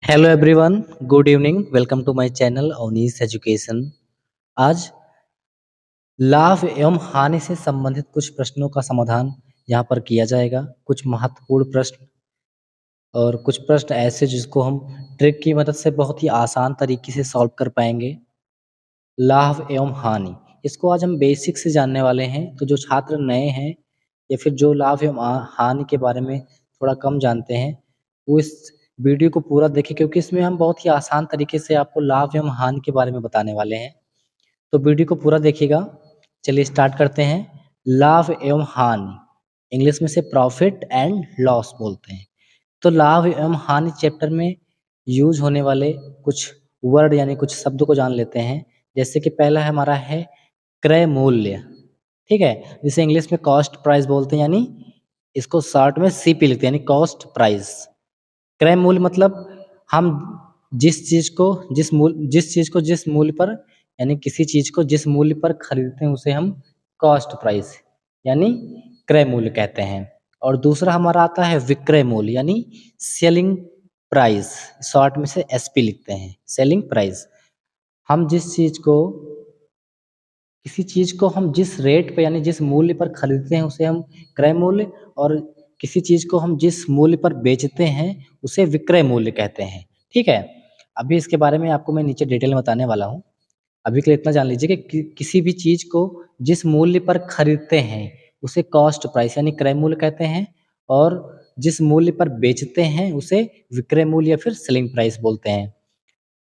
Hello everyone, good evening. Welcome to my channel Avnish education. आज लाभ एवं हानि से संबंधित कुछ प्रश्नों का समाधान यहाँ पर किया जाएगा। कुछ महत्वपूर्ण प्रश्न और कुछ प्रश्न ऐसे जिसको हम ट्रिक की मदद से बहुत ही आसान तरीके से सॉल्व कर पाएंगे। लाभ एवं हानि, इसको आज हम बेसिक से जानने वाले हैं। तो जो छात्र नए हैं या फिर जो लाभ एवं हानि के बारे में थोड़ा कम जानते हैं, वो इस वीडियो को पूरा देखें, क्योंकि इसमें हम बहुत ही आसान तरीके से आपको लाभ एवं हानि के बारे में बताने वाले हैं। तो वीडियो को पूरा देखिएगा। चलिए स्टार्ट करते हैं। लाभ एवं हानि, इंग्लिश में से प्रॉफिट एंड लॉस बोलते हैं। तो लाभ एवं हानि चैप्टर में यूज होने वाले कुछ वर्ड यानी कुछ शब्द को जान लेते हैं। जैसे कि पहला हमारा है क्रय मूल्य, ठीक है, जिसे इंग्लिश में कॉस्ट प्राइस बोलते हैं, यानी इसको शॉर्ट में सीपी लिखते हैं, यानी कॉस्ट प्राइस। क्रय मूल्य मतलब हम जिस चीज को जिस मूल्य पर, यानी किसी चीज को जिस मूल्य पर खरीदते हैं उसे हम कॉस्ट प्राइस यानी क्रय मूल्य कहते हैं। और दूसरा हमारा आता है विक्रय मूल्य, यानी सेलिंग प्राइस, शॉर्ट में से एसपी लिखते हैं, सेलिंग प्राइस। हम किसी चीज को हम जिस रेट पे यानी जिस मूल्य पर खरीदते हैं उसे हम क्रय मूल्य, और किसी चीज को हम जिस मूल्य पर बेचते हैं उसे विक्रय मूल्य कहते हैं। ठीक है, अभी इसके बारे में आपको मैं नीचे डिटेल में बताने वाला हूँ। अभी के लिए इतना जान लीजिए कि किसी भी चीज को जिस मूल्य पर खरीदते हैं उसे कॉस्ट प्राइस यानी क्रय मूल्य कहते हैं, और जिस मूल्य पर बेचते हैं उसे विक्रय मूल्य या फिर सेलिंग प्राइस बोलते हैं।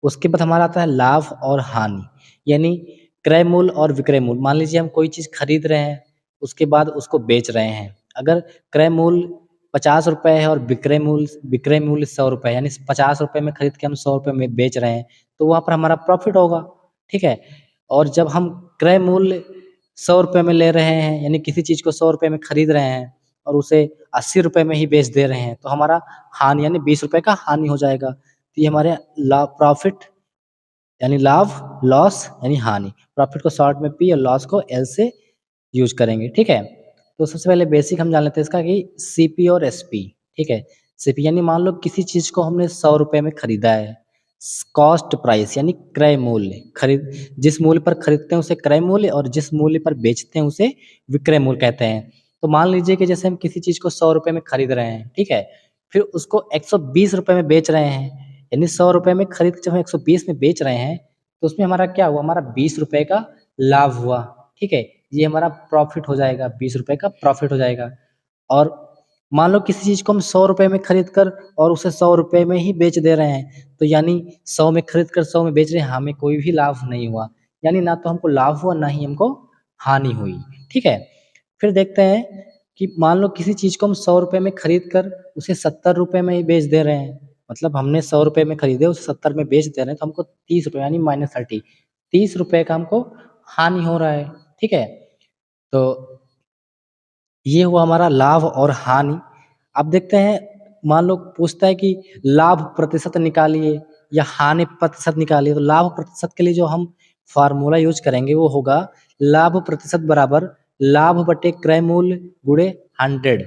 उसके बाद हमारा आता है लाभ और हानि, यानी क्रय मूल्य और विक्रय मूल्य। मान लीजिए हम कोई चीज खरीद रहे हैं, उसके बाद उसको बेच रहे हैं। अगर क्रय मूल्य 50 रुपए है और विक्रय मूल्य 100 रुपए, यानी 50 रुपए में खरीद के हम 100 रुपए में बेच रहे हैं, तो वहां पर हमारा प्रॉफिट होगा। ठीक है, और जब हम क्रय मूल्य 100 रुपए में ले रहे हैं, यानी किसी चीज को 100 रुपए में खरीद रहे हैं और उसे 80 रुपए में ही बेच दे रहे हैं, तो हमारा हानि यानी 20 रुपए का हानि हो जाएगा। तो ये हमारे लाभ प्रॉफिट यानी लाभ, लॉस यानी हानि। प्रॉफिट को शॉर्ट में पी और लॉस को एल से यूज करेंगे। ठीक है, तो सबसे पहले बेसिक हम जान लेते हैं इसका कि सीपी और एसपी। ठीक है, सीपी यानी मान लो किसी चीज को हमने 100 रुपए में खरीदा है, कॉस्ट प्राइस यानी क्रय मूल्य, खरीद जिस मूल्य पर खरीदते हैं उसे क्रय मूल्य, और जिस मूल्य पर बेचते हैं उसे विक्रय मूल्य कहते हैं। तो मान लीजिए कि जैसे हम किसी चीज को 100 रुपए में खरीद रहे हैं, ठीक है, फिर उसको 120 रुपए में बेच रहे हैं, यानी 100 रुपए में खरीद के जब हम 120 में बेच रहे हैं, तो उसमें हमारा क्या हुआ, हमारा 20 रुपए का लाभ हुआ। ठीक है, ये हमारा प्रॉफिट हो जाएगा, 20 रुपए का प्रॉफिट हो जाएगा। और मान लो किसी चीज को हम 100 रुपए में खरीद कर और उसे 100 रुपए में ही बेच दे रहे हैं, तो यानी 100 में खरीद कर 100 में बेच रहे हैं, हमें कोई भी लाभ नहीं हुआ, यानी ना तो हमको लाभ हुआ ना ही हमको हानि हुई। ठीक है, फिर देखते हैं कि मान लो किसी चीज को हम 100 रुपए में खरीद कर उसे 70 रुपए में ही बेच दे रहे हैं। मतलब हमने 100 रुपए में खरीदे, उसे 70 में बेच दे रहे हैं, तो हमको 30 रुपए यानी -30, 30 रुपए का हमको हानि हो रहा है। ठीक है, तो ये हुआ हमारा लाभ और हानि। अब देखते हैं, मान लो पूछता है कि लाभ प्रतिशत निकालिए या हानि प्रतिशत निकालिए। तो लाभ प्रतिशत के लिए जो हम फार्मूला यूज करेंगे वो होगा लाभ प्रतिशत बराबर लाभ बटे क्रय मूल्य गुणे 100।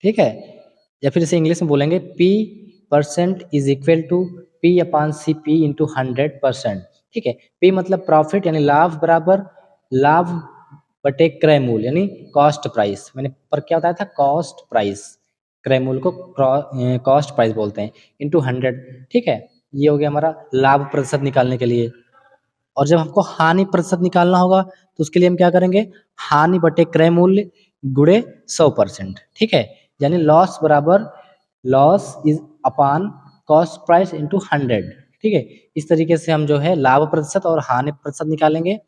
ठीक है, या फिर इसे इंग्लिश में बोलेंगे p percent is equal to p upon c p into 100%। ठीक है, पी मतलब प्रॉफिट यानी लाभ बराबर लाभ बटे क्रय मूल्य यानी कॉस्ट प्राइस। मैंने पर क्या बताया था, कॉस्ट प्राइस, क्रय मूल्य को कॉस्ट प्राइस बोलते हैं, इंटू 100। ठीक है, ये हो गया हमारा लाभ प्रतिशत निकालने के लिए। और जब हमको हानि प्रतिशत निकालना होगा तो उसके लिए हम क्या करेंगे, हानि बटे क्रय मूल्य गुणे 100%। ठीक है, यानी लॉस बराबर loss is upon cost price into 100। ठीक है, इस तरीके से हम जो है लाभ प्रतिशत और हानि प्रतिशत निकालेंगे।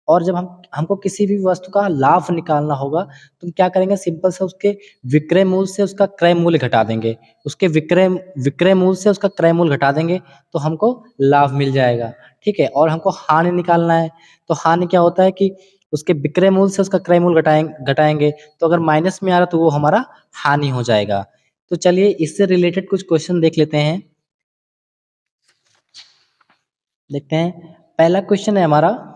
और जब हमको किसी भी वस्तु का लाभ निकालना होगा तो हम क्या करेंगे, सिंपल से उसके विक्रय मूल्य से उसका क्रय मूल्य घटा देंगे, उसके विक्रय विक्रय मूल्य से उसका क्रय मूल्य घटा देंगे, तो हमको लाभ मिल जाएगा। ठीक है, और हमको हानि निकालना है, तो हानि क्या होता है कि उसके विक्रय मूल्य से उसका क्रय मूल्य घटाएंगे, तो अगर माइनस में आ रहा तो वो हमारा हानि हो जाएगा। तो चलिए इससे रिलेटेड कुछ क्वेश्चन देख लेते हैं। देखते हैं, पहला क्वेश्चन है हमारा,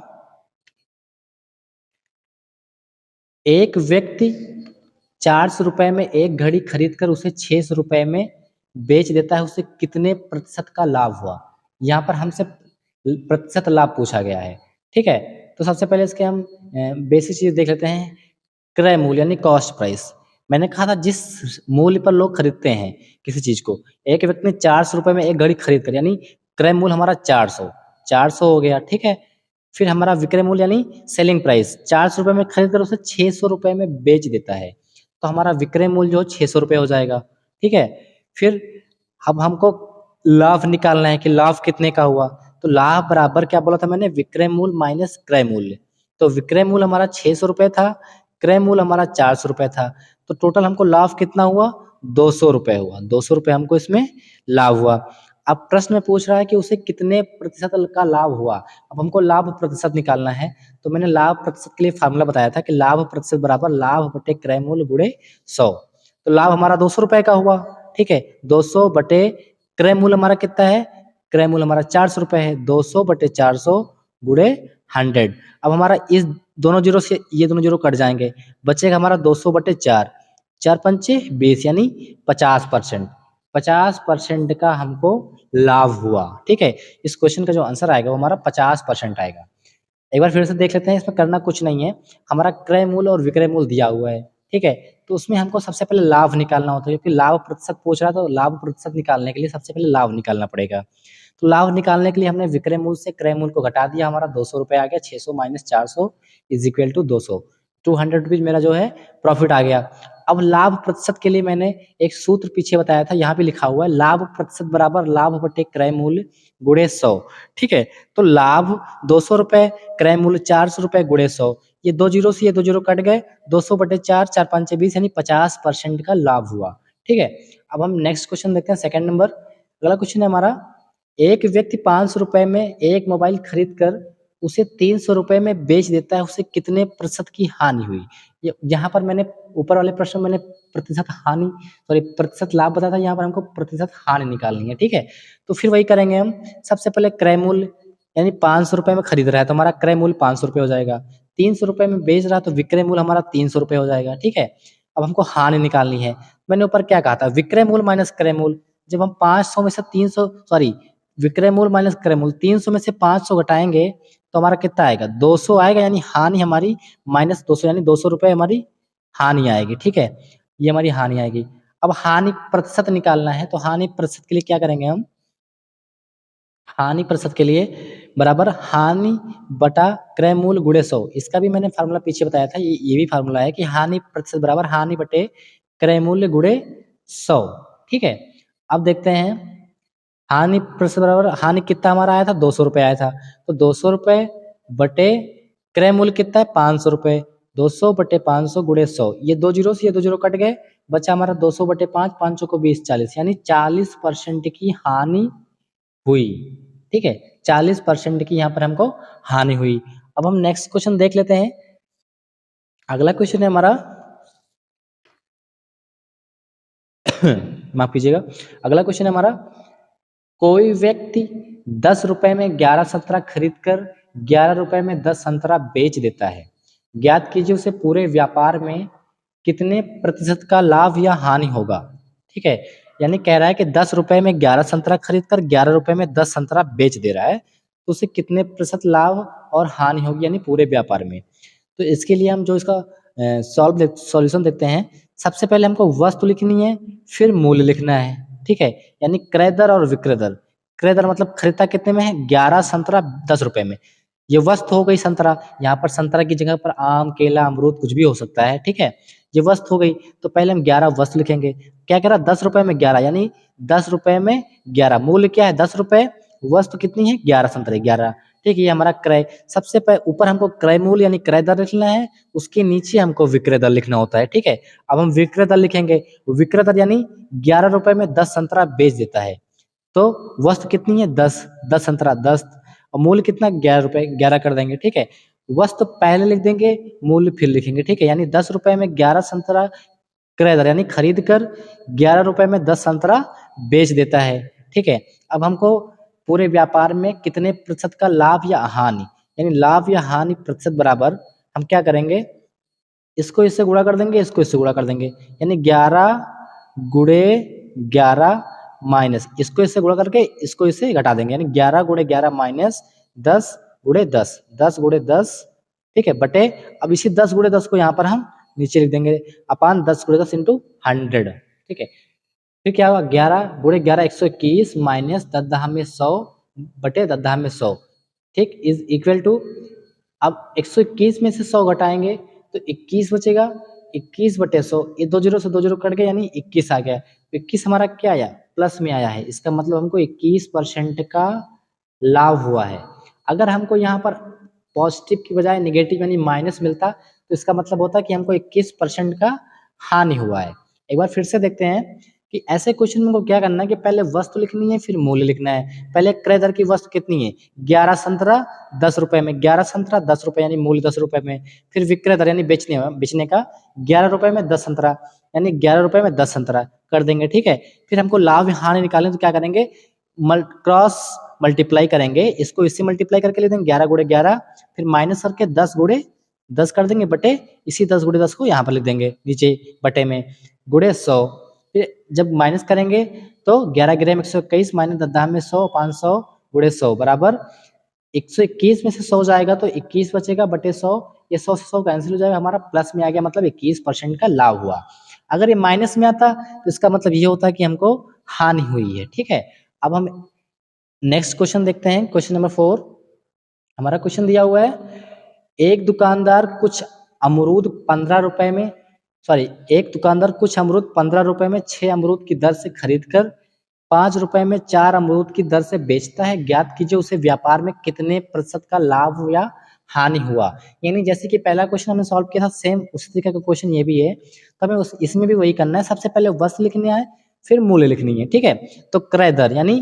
एक व्यक्ति 400 रुपए में एक घड़ी खरीद कर उसे 600 रुपए में बेच देता है उसे कितने प्रतिशत का लाभ हुआ। यहाँ पर हमसे प्रतिशत लाभ पूछा गया है। ठीक है, तो सबसे पहले इसके हम बेसिक चीज देख लेते हैं, क्रय मूल्य यानी कॉस्ट प्राइस। मैंने कहा था जिस मूल्य पर लोग खरीदते हैं किसी चीज को, एक व्यक्ति ने 400 रुपए में एक घड़ी खरीद कर, यानी क्रय मूल्य हमारा 400 हो गया। ठीक है, फिर हमारा विक्रय मूल्य यानी सेलिंग प्राइस, 400 रुपए में खरीद कर उसे 600 रुपए में बेच देता है, तो हमारा विक्रय मूल्य जो 600 रुपए हो जाएगा। ठीक है, फिर अब हमको लाभ निकालना है कि लाभ कितने का हुआ, तो लाभ बराबर क्या बोला था मैंने, विक्रय मूल्य माइनस क्रय मूल्य। तो विक्रय मूल्य हमारा 600 रुपए था, क्रय मूल्य हमारा 400 रुपए था, तो टोटल हमको लाभ कितना हुआ, 200 रुपए हुआ। 200 रुपए हमको इसमें लाभ हुआ। अब प्रश्न में पूछ रहा है कि उसे कितने प्रतिशत का लाभ हुआ। अब हमको लाभ प्रतिशत निकालना है, तो मैंने लाभ प्रतिशत के लिए फार्मूला बताया था कि लाभ प्रतिशत बराबर लाभ बटे क्रय मूल्य गुणे 100। तो लाभ हमारा 200 रुपए का हुआ। ठीक है, 200 बटे क्रय मूल्य हमारा कितना है, क्रय मूल्य हमारा 400 रुपए है, 200 बटे 400 गुणे 100। अब हमारा इस दोनों जीरो से ये दोनों जीरो कट जाएंगे, बचेगा हमारा 200 बटे 4, 4 पंचे 20 यानी 50%। 50% का हमको लाभ हुआ। ठीक है, इस क्वेश्चन का जो आंसर आएगा वो हमारा 50% आएगा। एक बार फिर से देख लेते हैं, इसमें करना कुछ नहीं है, हमारा क्रय मूल्य और विक्रय मूल्य दिया हुआ है। ठीक है, तो उसमें हमको सबसे पहले लाभ निकालना होता है, क्योंकि लाभ प्रतिशत पूछ रहा है, तो लाभ प्रतिशत निकालने के लिए सबसे पहले लाभ निकालना पड़ेगा। तो लाभ निकालने के लिए हमने विक्रय मूल्य से क्रय मूल्य को घटा दिया, हमारा 200 रुपए आ गया, 600 minus 400 is equal to 200, 200 rupees मेरा जो है प्रॉफिट आ गया। अब लाभ प्रतिशत के लिए मैंने एक सूत्र पीछे बताया था, यहाँ पे लिखा हुआ है, लाभ प्रतिशत बराबर लाभ बटे क्रय मूल्य गुणे 100। ठीक है, तो लाभ 200 रुपए, क्रय मूल्य 400 रुपए गुणे 100, ये दो जीरो से ये दो जीरो कट गए, 200 बटे 4, 4 5 20 यानी 50% का लाभ हुआ। ठीक है, अब हम नेक्स्ट क्वेश्चन देखते हैं, सेकंड नंबर। अगला क्वेश्चन है हमारा, एक व्यक्ति 500 रुपए में एक मोबाइल खरीद कर उसे 300 रुपए में बेच देता है, उसे कितने प्रतिशत की हानि हुई। यहाँ पर मैंने ऊपर वाले प्रश्न में मैंने प्रतिशत हानि, सॉरी प्रतिशत लाभ बताया था, यहाँ पर हमको प्रतिशत हानि निकालनी है। ठीक है, तो फिर वही करेंगे हम, सबसे पहले क्रय मूल्य यानी 500 रुपए में खरीद रहा है तो हमारा क्रय मूल्य 500 रुपए हो जाएगा, 300 रुपए में बेच रहा है तो विक्रय मूल्य हमारा 300 रुपए हो जाएगा। ठीक है, अब हमको हानि निकालनी है। मैंने ऊपर क्या कहा था, विक्रय मूल्य माइनस क्रय मूल्य। जब हम 500 में से 300, सॉरी विक्रय मूल्य माइनस क्रय मूल्य, 300 में से 500 घटाएंगे तो हमारा कितना आएगा, 200 आएगा, यानी हानि हमारी माइनस 200, यानी 200 रुपए हमारी हानि आएगी। ठीक है, ये हमारी हानि आएगी। अब हानि प्रतिशत निकालना है, तो हानि प्रतिशत के लिए क्या करेंगे हम, हानि प्रतिशत के लिए बराबर हानि बटा क्रय मूल्य गुणे 100। इसका भी मैंने फार्मूला पीछे बताया था, ये भी फार्मूला है कि हानि प्रतिशत बराबर हानि बटे क्रय मूल्य गुणे 100। ठीक है, अब देखते हैं, हानि प्रतिशत बराबर हानि कितना हमारा आया था, 200 रुपए आया था, तो 200 रुपए बटे क्रय मूल्य कितना है, 500 रुपए, 200 बटे 500 गुणे 100, ये दो जीरो से ये दो जीरो कट गए, बचा हमारा 200 बटे 5, 5 को 20, 40, यानी 40% की हानि हुई। ठीक है, 40% की यहाँ पर हमको हानि हुई। अब हम नेक्स्ट क्वेश्चन देख लेते हैं। अगला क्वेश्चन है हमारा माफ कीजिएगा, अगला क्वेश्चन है हमारा, कोई व्यक्ति 10 रुपए में 11 संतरा खरीद कर 11 रुपए में 10 संतरा बेच देता है, ज्ञात कीजिए उसे पूरे व्यापार में कितने प्रतिशत का लाभ या हानि होगा। ठीक है, यानी कह रहा है कि 10 रुपए में 11 संतरा खरीद कर 11 रुपए में 10 संतरा बेच दे रहा है, तो उसे कितने प्रतिशत लाभ और हानि होगी, यानी पूरे व्यापार में। तो इसके लिए हम जो इसका सॉल्यूशन देखते हैं, सबसे पहले हमको वस्तु लिखनी है, फिर मूल्य लिखना है। ठीक है, यानी क्रय दर और विक्रय दर। क्रय दर मतलब खरीदता कितने में है, 11 संतरा 10 रुपए में, ये वस्तु हो गई संतरा, यहाँ पर संतरा की जगह पर आम, केला, अमरूद कुछ भी हो सकता है। ठीक है, ये वस्तु हो गई, तो पहले हम 11 वस्तु लिखेंगे। क्या कह रहा, 10 रुपए में 11, यानी 10 रुपए में 11, मूल्य क्या है 10 रुपए, वस्तु कितनी है 11 संतरे 11। ठीक है, ये हमारा क्रय, सबसे ऊपर हमको क्रय मूल्य यानी क्रय दर लिखना है, उसके नीचे हमको विक्रय दर लिखना होता है। ठीक है, अब हम विक्रय दर लिखेंगे, विक्रय दर यानी 11 रुपए में 10 संतरा बेच देता है, तो वस्तु कितनी है 10, 10 संतरा 10, और मूल्य कितना 11 रुपए, 11 कर देंगे। ठीक है, वस्तु पहले लिख देंगे, मूल्य फिर लिखेंगे। ठीक है, यानी 10 रुपए में 11 संतरा क्रय दर, यानी खरीद कर 11 रुपए में 10 संतरा बेच देता है। ठीक है, अब हमको पूरे व्यापार में कितने प्रतिशत का लाभ या हानि, यानी लाभ या हानि प्रतिशत बराबर हम क्या करेंगे, इसको इससे गुणा कर देंगे, इसको इससे गुणा कर देंगे, यानी 11 गुणे 11 माइनस इसको इससे गुणा करके इसको इससे घटा देंगे, यानी 11 गुणे 11 माइनस 10 गुणे 10, 10 गुणे 10, ठीक है, बटे अब इसी 10 गुणे 10 को यहाँ पर हम नीचे लिख देंगे अपान 10 गुणे 10 इंटू 100, ठीक है। फिर क्या होगा 11 गुणे 11 121 माइनस 10 दहा में 100 बटे 10 दहा में 100, ठीक, इज इक्वल टू, अब 121 में से 100 घटाएंगे तो 21 बचेगा, 21 बटे 100, ये 2 जीरो से 2 जीरो कट गए यानी 21 आ गया, 21 हमारा क्या आया, प्लस में आया है, इसका मतलब हमको 21% का लाभ हुआ है। अगर हमको यहाँ पर पॉजिटिव की बजाय निगेटिव यानी माइनस मिलता तो इसका मतलब होता कि हमको 21% का हानि हुआ है। एक बार फिर से देखते हैं कि ऐसे क्वेश्चन में को क्या करना है कि पहले वस्तु लिखनी है फिर मूल्य लिखना है। पहले क्रय दर की वस्तु कितनी है, 11 संतरा 10 रुपए में, 11 संतरा 10 रुपए यानी मूल्य 10 रुपए में। फिर विक्रय दर यानी बेचने का 11 रुपए में 10 संतरा यानी 11 रुपए में 10 संतरा कर देंगे, ठीक है। फिर हमको लाभ हानि निकालें तो क्या करेंगे, क्रॉस मल्टीप्लाई करेंगे, इसको इससे मल्टीप्लाई करके ले देंगे 11 गुणे 11, फिर माइनस करके 10 गुणे 10 कर देंगे बटे इसी 10 गुणे 10 को यहाँ पर लिख देंगे नीचे बटे में गुणे 100। फिर जब माइनस करेंगे तो 11 गिरे में 121 माइनस 10 में 100 500 गुणे 100 बराबर 121 में से 100 जाएगा तो 21 बचेगा बटे 100, ये 100 से 100 कैंसिल हो जाएगा, हमारा प्लस में आ गया, मतलब 21% का लाभ हुआ। अगर ये माइनस में आता तो इसका मतलब ये होता है कि हमको हानि हुई है, ठीक है। अब हम नेक्स्ट क्वेश्चन देखते हैं, क्वेश्चन नंबर 4। हमारा क्वेश्चन दिया हुआ है, एक दुकानदार कुछ अमरूद 15 रुपए में, सॉरी, एक दुकानदार कुछ अमरूद 15 रुपए में 6 अमरूद की दर से खरीदकर 5 रुपए में 4 अमरूद की दर से बेचता है, ज्ञात कीजिए उसे व्यापार में कितने प्रतिशत का लाभ या हानि हुआ। यानी जैसे कि पहला क्वेश्चन हमने सॉल्व किया था सेम उसी तरीके का क्वेश्चन ये भी है, तो हमें इसमें भी वही करना है, सबसे पहले वस्तु लिखनी है फिर मूल्य लिखनी है, ठीक है। तो क्रय दर यानी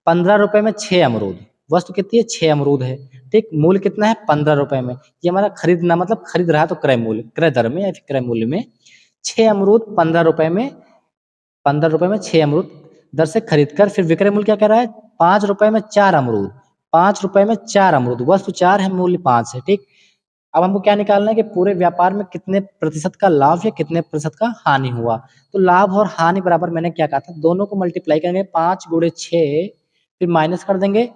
15 रुपए में 6 अमरूद, वस्तु कितनी है 6 अमरूद है, ठीक, मूल्य कितना है 15 रुपए में, ये हमारा खरीदना मतलब खरीद रहा है तो क्रय मूल्य, क्रय दर में या फिर क्रय मूल्य में 6 अमरूद 15 रुपए में, 15 रुपए में 6 अमरूद दर से खरीदकर, फिर विक्रय मूल्य क्या कह रहा है 5 रुपए में 4 अमरूद, 5 रुपए में 4 अमरूद, वस्तु 4 है मूल्य 5 है, ठीक। अब हमको क्या निकालना है कि पूरे व्यापार में कितने प्रतिशत का लाभ या कितने प्रतिशत का हानि हुआ। तो लाभ और हानि बराबर मैंने क्या कहा था, दोनों को मल्टीप्लाई करेंगे 5 गुणे 6, फिर माइनस कर देंगे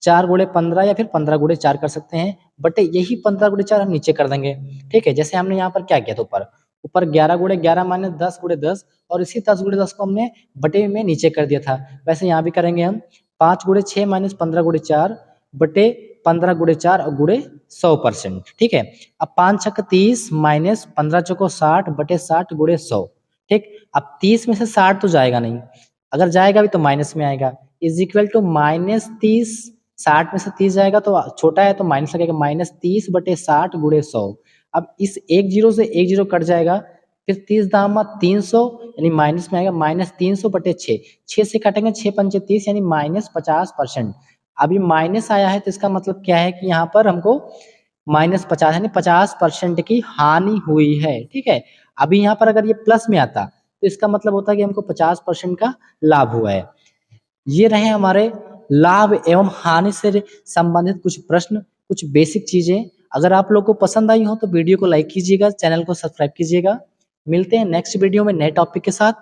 4 गुणे 15 या फिर 15 गुणे 4 कर सकते हैं, बटे यही 15 गुणे 4 हम नीचे कर देंगे, ठीक है। जैसे हमने यहाँ पर क्या किया था, ऊपर 11 गुणे 11 माइनस 10 गुणे 10 और इसी 10 गुणे 10 को हमने बटे में नीचे कर दिया था, वैसे यहाँ भी करेंगे हम 5 गुणे 6 माइनस 15 गुणे 4 बटे 15 गुणे 4 और गुणे 100%, ठीक है। अब 5 छक 30 माइनस 15 चौको 60 बटे 60 गुणे 100, ठीक। अब 30 में से 60 तो जाएगा नहीं, अगर जाएगा भी तो माइनस में आएगा, इज इक्वल टू माइनस 30, 60 में से 30 जाएगा तो छोटा है तो माइनस लगेगा, माइनस 30 बटे 60 गुणे 100। अब इस एक जीरो से एक जीरो कट जाएगा, फिर 30 दामा 300 यानी माइनस में आएगा, माइनस 300 बटे 6, 6 से काटेंगे 6 पंचे 30 यानी माइनस 50%। अभी माइनस आया है तो इसका मतलब क्या है कि यहाँ पर हमको माइनस 50 यानी 50% की हानि हुई है, ठीक है। अभी यहाँ पर अगर ये प्लस में आता तो इसका मतलब होता है कि हमको 50% का लाभ हुआ है। ये रहे हमारे लाभ एवं हानि से संबंधित कुछ प्रश्न, कुछ बेसिक चीजें। अगर आप लोग को पसंद आई हो तो वीडियो को लाइक कीजिएगा, चैनल को सब्सक्राइब कीजिएगा। मिलते हैं नेक्स्ट वीडियो में नए टॉपिक के साथ।